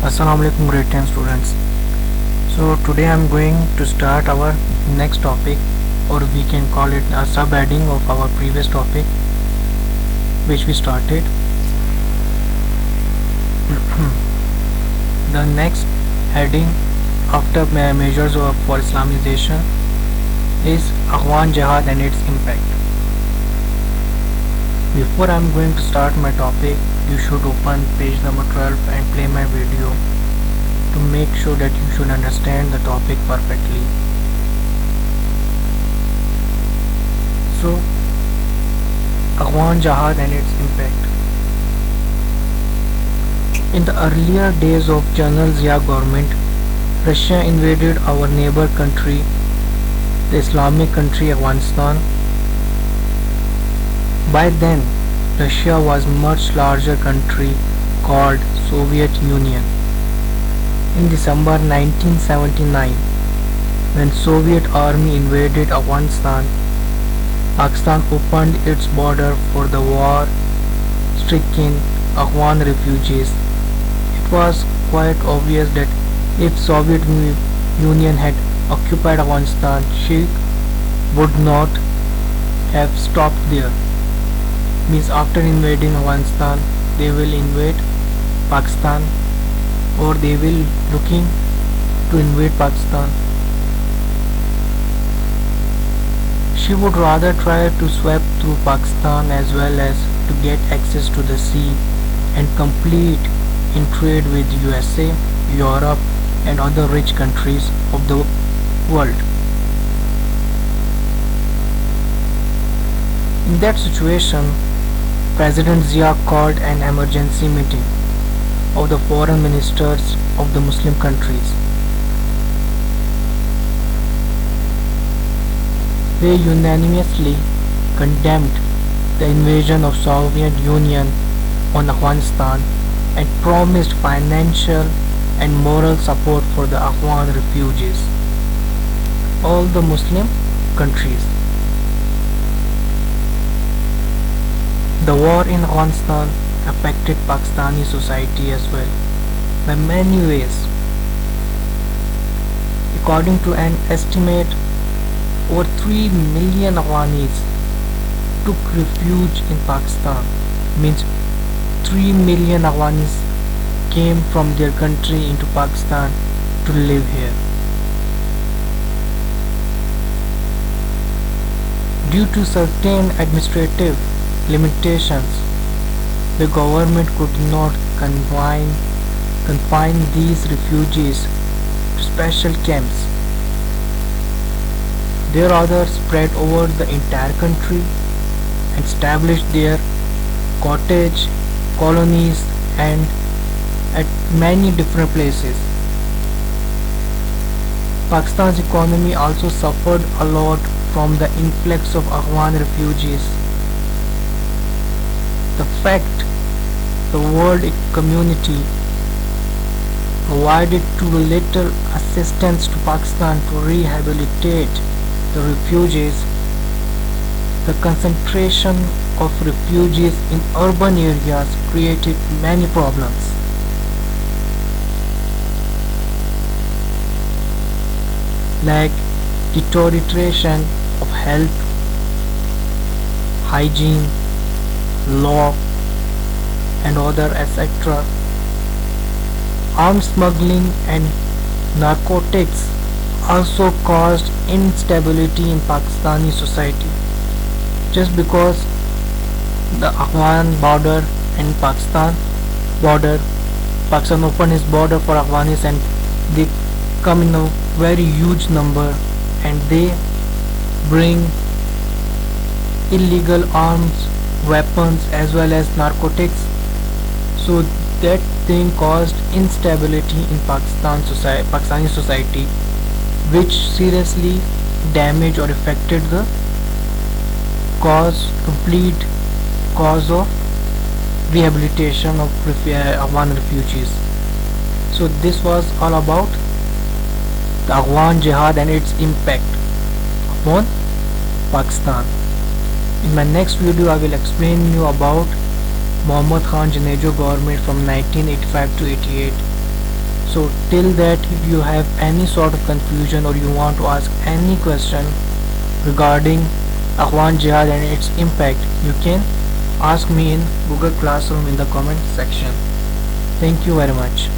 Assalamu alaikum grade 10 students. So today I'm going to start our next topic, or we can call it a sub-heading of our previous topic which we started. The next heading after measures for Islamization is Afghan Jihad and its impact. Before I'm going to start my topic, you should open page number 12 and play my video to make sure that you should understand the topic perfectly. So, Afghan Jihad and its impact. In the earlier days of General Zia government, Russia invaded our neighbor country, the Islamic country Afghanistan. By then, Russia was much larger country called Soviet Union. In December 1979, when Soviet army invaded Afghanistan, Pakistan opened its border for the war-stricken Afghan refugees. It was quite obvious that if Soviet Union had occupied Afghanistan, she would not have stopped there. Means after invading Afghanistan, they will invade Pakistan, or they will looking to invade Pakistan. She would rather try to sweep through Pakistan as well as to get access to the sea and complete in trade with USA, Europe and other rich countries of the world. In that situation, President Zia called an emergency meeting of the foreign ministers of the Muslim countries. They unanimously condemned the invasion of Soviet Union on Afghanistan and promised financial and moral support for the Afghan refugees. All the Muslim countries. The war in Afghanistan affected Pakistani society as well by many ways. According to an estimate, over 3 million Afghanis took refuge in Pakistan. Means 3 million Afghanis came from their country into Pakistan to live here. Due to certain administrative limitations, the government could not confine these refugees to special camps. They rather spread over the entire country and established their cottage colonies and at many different places. Pakistan's economy also suffered a lot from the influx of Afghan refugees. The fact the world community provided too little assistance to Pakistan to rehabilitate the refugees, the concentration of refugees in urban areas created many problems. Like deterioration of health, hygiene, law and other etc. Arms smuggling and narcotics also caused instability in Pakistani society. Just because the Afghan border and Pakistan opened his border for Afghanis and they come in a very huge number and they bring illegal arms, weapons as well as narcotics. So that thing caused instability in Pakistani society, which seriously damaged or affected the complete cause of rehabilitation of Afghan refugees. So this was all about the Afghan Jihad and its impact upon Pakistan. In my next video I will explain you about Muhammad Khan Junejo government from 1985 to 88 So till that, if you have any sort of confusion or you want to ask any question regarding Afghan Jihad and its impact, you can ask me in Google Classroom in the comment section. Thank you very much.